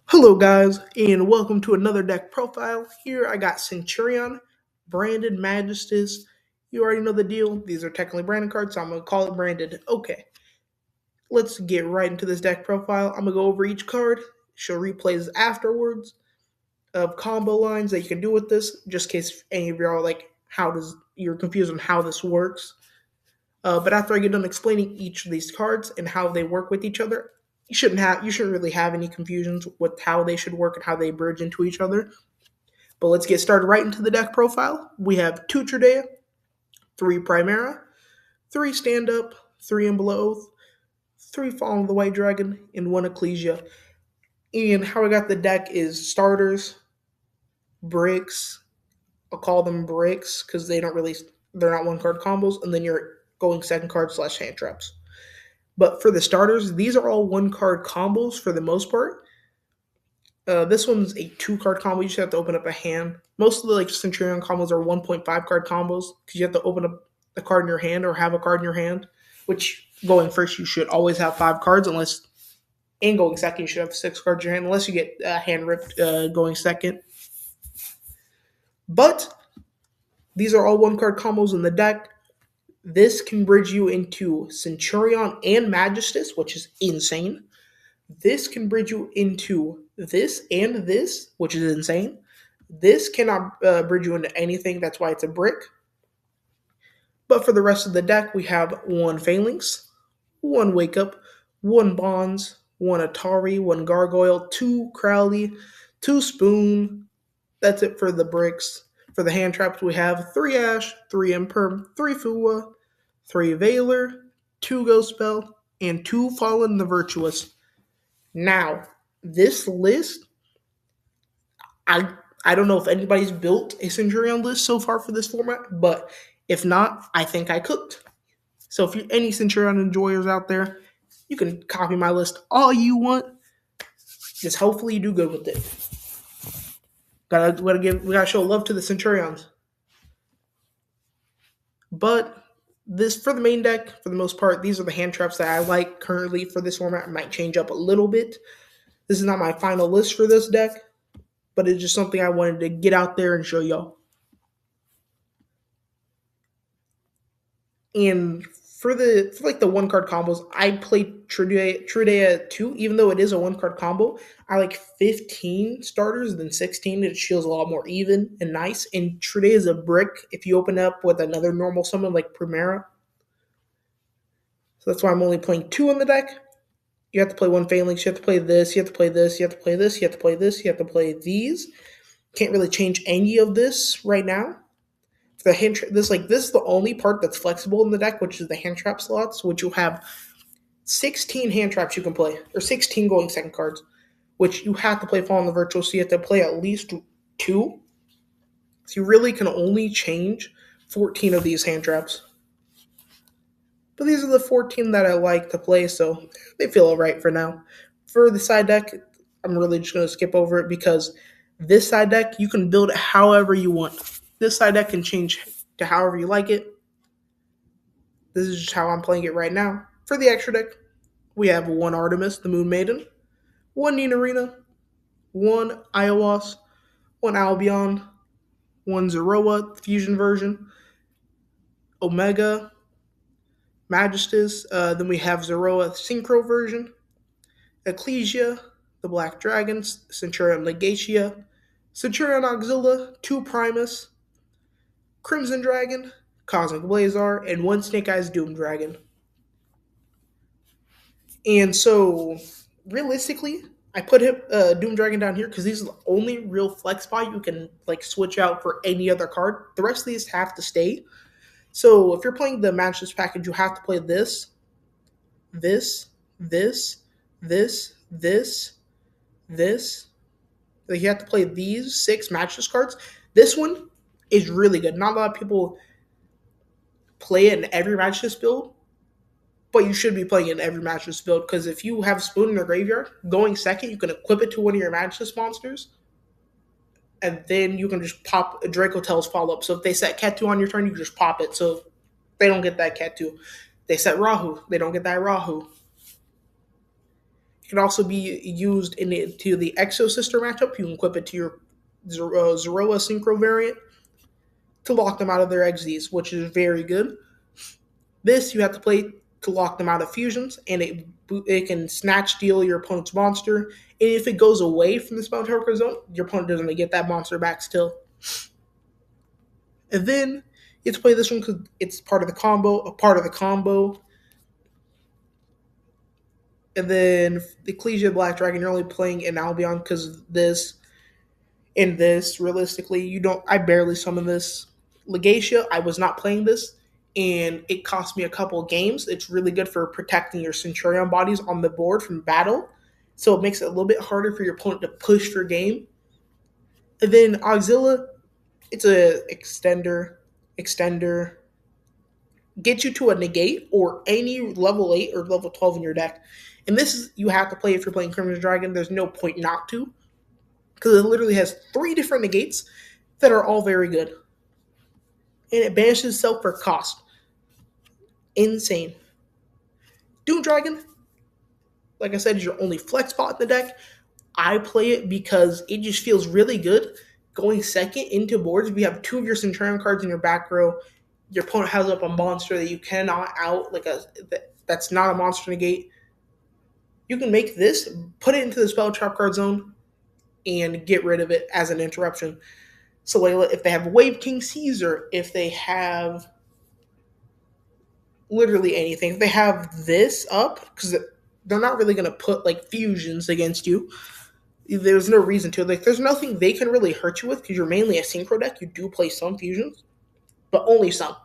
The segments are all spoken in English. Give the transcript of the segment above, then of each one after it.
Hello, guys, and welcome to another deck profile. Here I got Centurion, branded Majesties. You already know the deal. These are technically branded cards, so I'm going to call it branded. Okay, let's get right into this deck profile. I'm going to go over each card, show replays afterwards of combo lines that you can do with this, just in case any of you are like, you're confused on how this works. But after I get done explaining each of these cards and how they work with each other, you shouldn't really have any confusions with how they should work and how they bridge into each other. But let's get started right into the deck profile. We have two Tradea, three Primera, three Stand Up, three In Below Oath, three Fall of the White Dragon, and one Ecclesia. And how I got the deck is starters, bricks. I'll call them bricks because they're not one card combos, and then you're going second card slash hand traps. But for the starters, these are all one card combos for the most part. This one's a two card combo. You just have to open up a hand. Most of the Centurion combos are 1.5 card combos because you have to open up a card in your hand or have a card in your hand. Which going first, you should always have 5 cards, and going second, you should have 6 cards in your hand unless you get hand ripped going second. But these are all one card combos in the deck. This can bridge you into Centurion and Magistus, which is insane. This can bridge you into this and this, which is insane. This cannot bridge you into anything. That's why it's a brick. But for the rest of the deck, we have one Phalanx, one Wake Up, one Bonds, one Atari, one Gargoyle, two Crowley, two Spoon. That's it for the bricks. For the hand traps, we have three Ash, three Imperm, three Fua, three Veiler, two Ghost Spell, and two Fallen the Virtuous. Now, this list, I I don't know if anybody's built a Centurion list so far for this format, but if not, I think I cooked. So if you're any Centurion enjoyers out there, you can copy my list all you want. Just hopefully you do good with it. We gotta show love to the Centurions. But this for the main deck, for the most part, these are the hand traps that I like currently for this format. It might change up a little bit. This is not my final list for this deck, but it's just something I wanted to get out there and show y'all. And for the one card combos, I played Trudea 2, even though it is a one card combo. I like 15 starters than 16. It feels a lot more even and nice. And Trudea is a brick if you open up with another normal summon like Primera. So that's why I'm only playing 2 on the deck. You have to play one Phalanx, you have to play this, you have to play this, you have to play this, you have to play this, you have to play these. Can't really change any of this right now. The this is the only part that's flexible in the deck, which is the hand trap slots, which you have 16 hand traps you can play, or 16 going second cards, which you have to play Fall on the Virtual, so you have to play at least 2. So you really can only change 14 of these hand traps. But these are the 14 that I like to play, so they feel alright for now. For the side deck, I'm really just going to skip over it because this side deck, you can build it however you want. This side deck can change to however you like it. This is just how I'm playing it right now. For the extra deck, we have one Artemis, the Moon Maiden, one Ninarina, one Iowas, one Albion, one Zeroa, Fusion version, Omega, Magistus. Then we have Zeroa Synchro version, Ecclesia, the Black Dragons, Centurion Legatia, Centurion Auxilla, two Primus, Crimson Dragon, Cosmic Blazar, and one Snake Eyes Doom Dragon. And so, realistically, I put Doom Dragon down here because these are the only real flex spot you can switch out for any other card. The rest of these have to stay. So if you're playing the matchless package, you have to play this, this, this, this, this, this. Like you have to play these 6 matchless cards. This one is really good. Not a lot of people play it in every matchless build, but you should be playing it in every matchless build because if you have Spoon in your graveyard, going second, you can equip it to one of your matchless monsters, and then you can just pop a Draco Tails follow up. So if they set Ketu on your turn, you can just pop it. So they don't get that Ketu. They set Rahu, they don't get that Rahu. It can also be used to the Exo Sister matchup. You can equip it to your Zeroa Synchro variant to lock them out of their XZs, which is very good. This you have to play to lock them out of fusions, and it can snatch steal your opponent's monster. And if it goes away from the spell trap zone, your opponent doesn't get that monster back still. And then you have to play this one because it's part of the combo, a part of the combo. And then the Ecclesia Black Dragon, you're only playing in Albion because this and this, realistically, you don't. I barely summon this. Legacia, I was not playing this, and it cost me a couple of games. It's really good for protecting your Centurion bodies on the board from battle, so it makes it a little bit harder for your opponent to push your game. And then Auxilia, it's a extender, get you to a negate or any level 8 or level 12 in your deck. And this is you have to play if you're playing Crimson Dragon. There's no point not to, because it literally has 3 different negates that are all very good. And it banishes itself for cost. Insane. Doom Dragon, like I said, is your only flex spot in the deck. I play it because it just feels really good going second into boards. If you have 2 of your Centurion cards in your back row, your opponent has up a monster that you cannot out, that's not a monster negate. You can make this, put it into the spell trap card zone, and get rid of it as an interruption. So if they have Wave King Caesar, if they have literally anything, if they have this up, because they're not really going to put like fusions against you. There's no reason to. Like, there's nothing they can really hurt you with because you're mainly a synchro deck. You do play some fusions, but only some.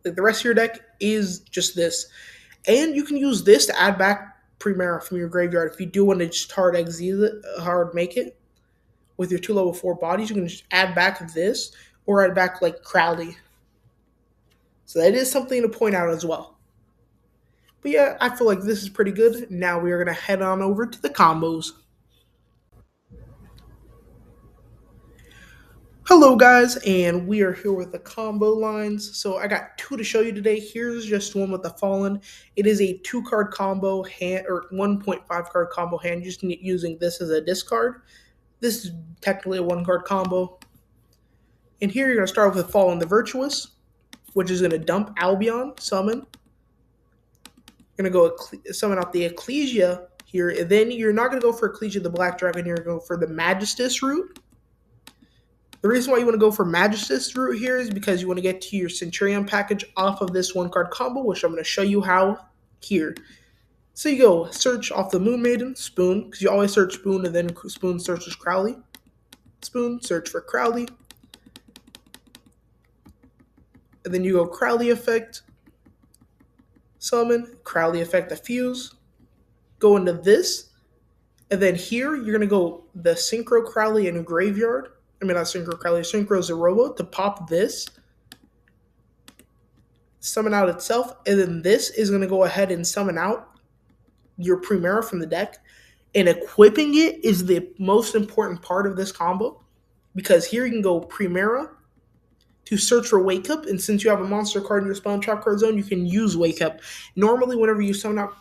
Like, the rest of your deck is just this. And you can use this to add back Primera from your graveyard. If you do want to just hard exile it, hard make it with your 2 level 4 bodies, you can just add back this or add back like Crowley. So that is something to point out as well. But yeah, I feel like this is pretty good. Now we are going to head on over to the combos. Hello guys, and we are here with the combo lines. So I got 2 to show you today. Here's just one with the Fallen. It is a 2-card combo hand, or 1.5 card combo hand, just using this as a discard. This is technically a 1-card combo. And here you're going to start with Fallen the Virtuous, which is going to dump Albion, summon. You're going to go summon out the Ecclesia here. And then you're not going to go for Ecclesia the Black Dragon. You're going to go for the Magistus route. The reason why you want to go for Magistus route here is because you want to get to your Centurion package off of this 1-card combo, which I'm going to show you how here. So you go search off the Moon Maiden, Spoon, because you always search Spoon and then Spoon searches Crowley. Spoon, search for Crowley. And then you go Crowley effect, summon, Crowley effect, fuse, go into this, and then here you're going to go the Synchro Crowley in Graveyard. I mean, not Synchro Crowley, Synchro Zeroa to pop this, summon out itself, and then this is going to go ahead and summon out your Primera from the deck. And equipping it is the most important part of this combo, because here you can go Primera to search for Wake Up, and since you have a monster card in your spell and trap card zone, you can use Wake Up. Normally, whenever you summon out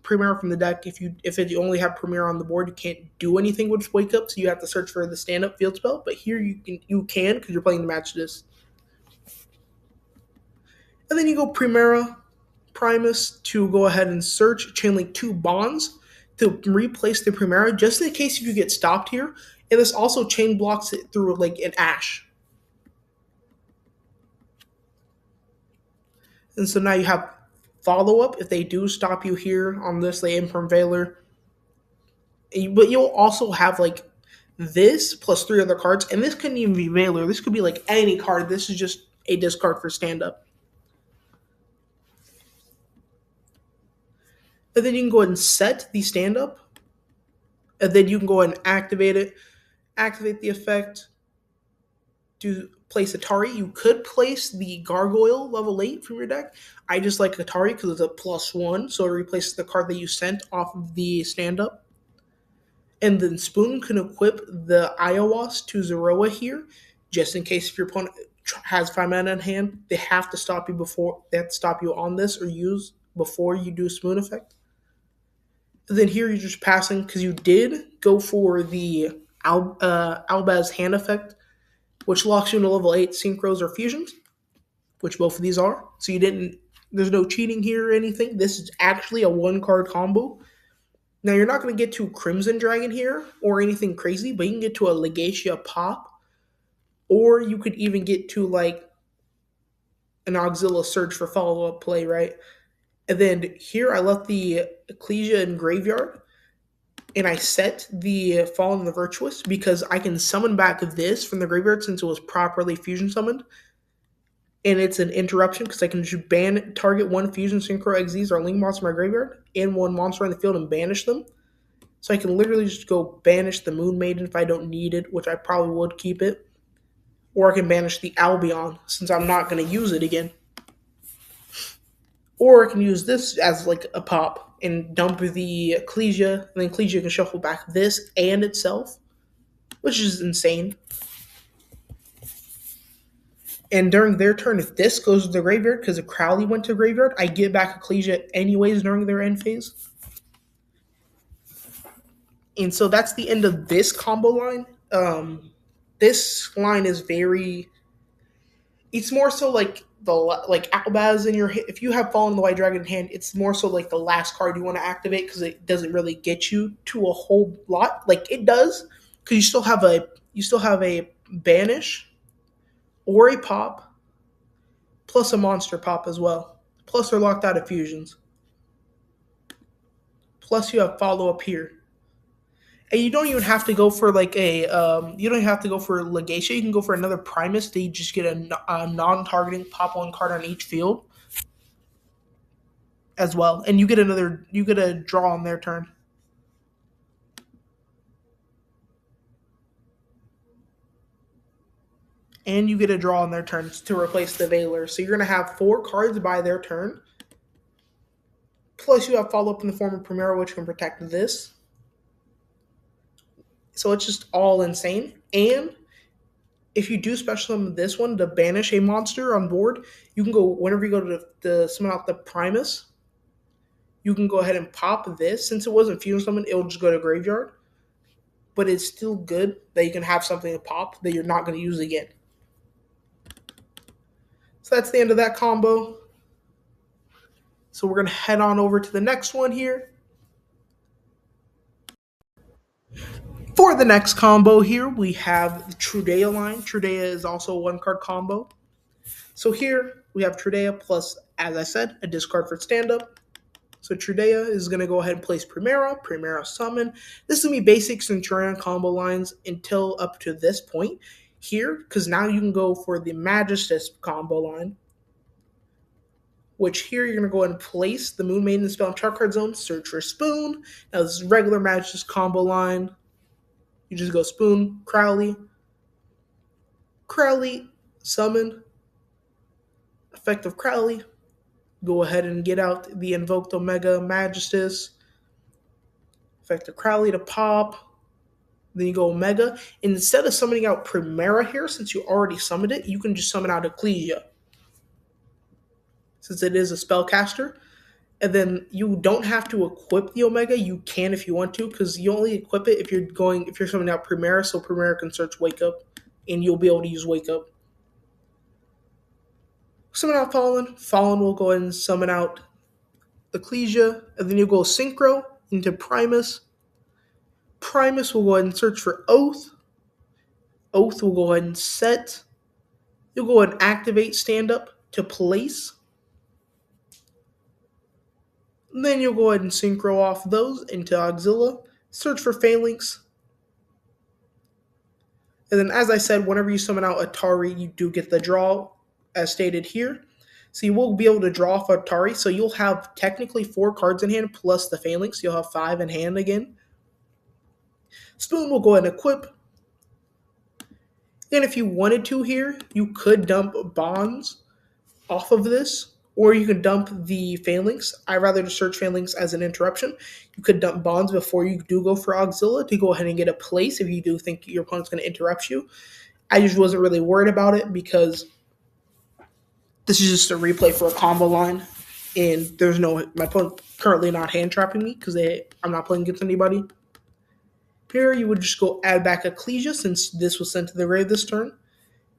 Primera from the deck, if you only have Primera on the board, you can't do anything with Wake Up, so you have to search for the stand-up field spell. But here you can because you're playing the Magistus. And then you go Primera Primus to go ahead and search Chainlink 2 Bonds to replace the Primera, just in case if you get stopped here. And this also chain blocks it through like an Ash. And so now you have follow-up if they do stop you here on this, the Imperm Veiler. But you'll also have like this plus 3 other cards. And this couldn't even be Veiler. This could be like any card. This is just a discard for stand-up. And then you can go ahead and set the stand-up. And then you can go ahead and activate it. Activate the effect. To place Atari. You could place the Gargoyle level 8 from your deck. I just like Atari because it's a +1, so it replaces the card that you sent off of the stand-up. And then Spoon can equip the Iowas to Zeroa here, just in case if your opponent has 5 mana in hand, they have to stop you on this or use before you do Spoon effect. Then here you're just passing because you did go for the Albaz hand effect, which locks you into level 8 synchros or fusions, which both of these are. So you didn't, there's no cheating here or anything. This is actually a one card combo. Now you're not going to get to Crimson Dragon here or anything crazy, but you can get to a Legacia Pop, or you could even get to like an Auxilla Surge for follow up play, right? And then here I left the Ecclesia in Graveyard, and I set the Fallen the Virtuous because I can summon back this from the graveyard since it was properly fusion summoned. And it's an interruption because I can just target one fusion synchro XZs or link monster in my graveyard and one monster in the field and banish them. So I can literally just go banish the Moon Maiden if I don't need it, which I probably would keep it. Or I can banish the Albion since I'm not going to use it again. Or I can use this as like a pop and dump the Ecclesia, and then Ecclesia can shuffle back this and itself, which is insane. And during their turn, if this goes to the graveyard, because if Crowley went to graveyard, I get back Ecclesia anyways during their end phase. And so that's the end of this combo line. This line is very. It's more so like Albaz in your. If you have Fallen the White Dragon in hand, it's more so like the last card you want to activate because it doesn't really get you to a whole lot. Like it does, because you still have a banish or a pop, plus a monster pop as well. Plus they're locked out of fusions. Plus you have follow up here. And you don't even have to go for like you don't even have to go for Legacia. You can go for another Primus. They just get a non-targeting pop one card on each field as well. And you get a draw on their turn. And you get a draw on their turns to replace the Veiler. So you're going to have 4 cards by their turn. Plus you have follow-up in the form of Primera, which can protect this. So it's just all insane. And if you do special summon this one to banish a monster on board, you can go, whenever you go to summon out the Primus, you can go ahead and pop this. Since it wasn't fusion summon, it'll just go to graveyard. But it's still good that you can have something to pop that you're not going to use again. So that's the end of that combo. So we're going to head on over to the next one here. For the next combo here, we have the Trudea line. Trudea is also a one-card combo. So here, we have Trudea plus, as I said, a discard for stand-up. So Trudea is going to go ahead and place Primera summon. This is going to be basic Centurion combo lines until up to this point here, because now you can go for the Magistus combo line, which here you're going to go ahead and place the Moon Maiden spell in Chart Card Zone, search for Spoon. Now this is regular Magistus combo line. You just go Spoon, Crowley, summon, effect of Crowley. Go ahead and get out the Invoked Omega Magistus, effect of Crowley to pop. Then you go Omega. And instead of summoning out Primera here, since you already summoned it, you can just summon out Ecclesia, since it is a spellcaster. And then you don't have to equip the Omega. You can if you want to, because you only equip it if you're summoning out Primera, so Primera can search Wake Up, and you'll be able to use Wake Up. Summon out Fallen. Fallen will go ahead and summon out Ecclesia, and then you'll go Synchro into Primus. Primus will go ahead and search for Oath. Oath will go ahead and set. You'll go ahead and activate Stand Up to place. Then you'll go ahead and synchro off those into Auxilla, search for Phalanx. And then, as I said, whenever you summon out Atari, you do get the draw, as stated here. So you will be able to draw off Atari, so you'll have technically 4 cards in hand plus the Phalanx. You'll have 5 in hand again. Spoon will go ahead and equip. And if you wanted to here, you could dump Bonds off of this, or you can dump the Phalanx. I'd rather just search Phalanx as an interruption. You could dump Bonds before you do go for Auxilla to go ahead and get a place if you do think your opponent's going to interrupt you. I just wasn't really worried about it because this is just a replay for a combo line. and there's no my opponent currently not hand trapping me because I'm not playing against anybody. Here you would just go add back Ecclesia since this was sent to the grave this turn,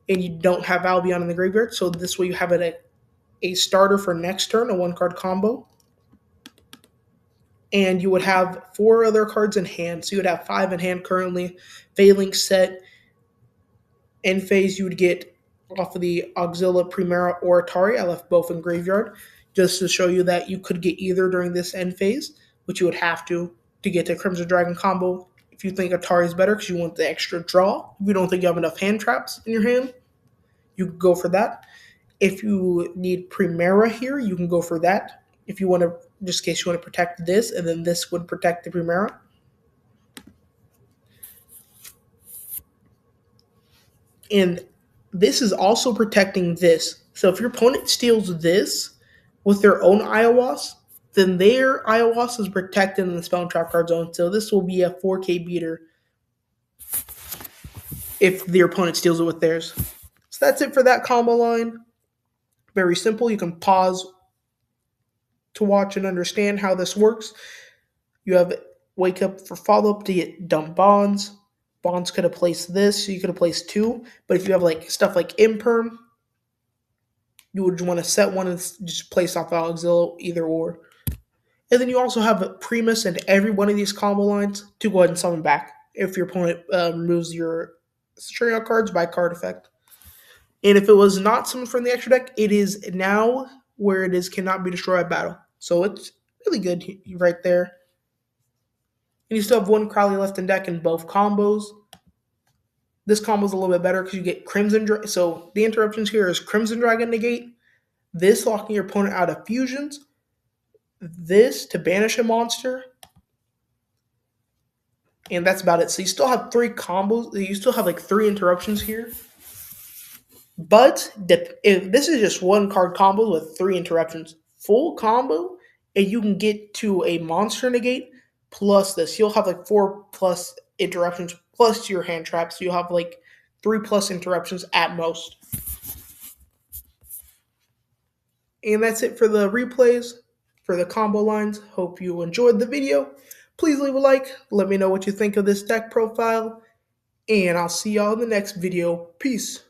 and you don't have Albion in the graveyard, so this way you have a starter for next turn, a 1-card combo. And you would have 4 other cards in hand. So you would have 5 in hand currently. Failing set, end phase, you would get off of the Auxilia Primera or Atari. I left both in graveyard just to show you that you could get either during this end phase, which you would have to get to Crimson Dragon combo. If you think Atari is better because you want the extra draw, if you don't think you have enough hand traps in your hand, you could go for that. If you need Primera here, you can go for that. If you want to, just in case you want to protect this, and then this would protect the Primera. And this is also protecting this. So if your opponent steals this with their own Iowas, then their Iowas is protected in the spell and trap card zone. So this will be a 4K beater if their opponent steals it with theirs. So that's it for that combo line. Very simple. You can pause to watch and understand how this works. You have Wake Up for follow-up to get dump bonds. Bonds could have placed this, so you could have placed 2. But if you have like stuff like Imperm, you would want to set one and just place off Auxilia, either or. And then you also have Primus and every one of these combo lines to go ahead and summon back if your opponent removes your Centur-ion cards by card effect. And if it was not summoned from the extra deck, it is now where it is cannot be destroyed by battle. So it's really good right there. And you still have 1 Crowley left in deck in both combos. This combo is a little bit better because you get Crimson Dragon. So the interruptions here is Crimson Dragon negate, this locking your opponent out of fusions, this to banish a monster, and that's about it. So you still have 3 combos. You still have like 3 interruptions here. But if this is just 1 card combo with 3 interruptions, full combo, and you can get to a monster negate plus this. You'll have like 4 plus interruptions plus your hand traps. So you'll have like 3 plus interruptions at most. And that's it for the replays, for the combo lines. Hope you enjoyed the video. Please leave a like. Let me know what you think of this deck profile. And I'll see y'all in the next video. Peace.